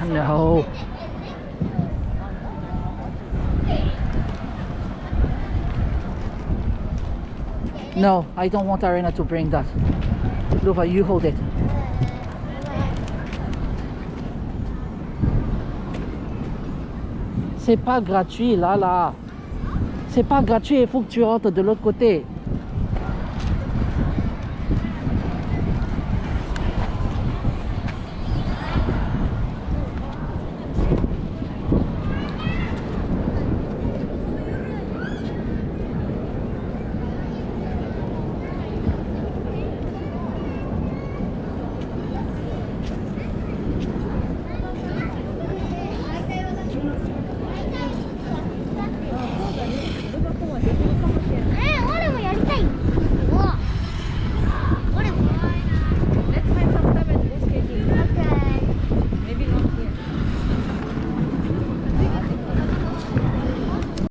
No. No, I don't want Arena to bring that. Luva, you hold it. C'est pas gratuit, là. C'est pas gratuit, il faut que tu rentres de l'autre côté.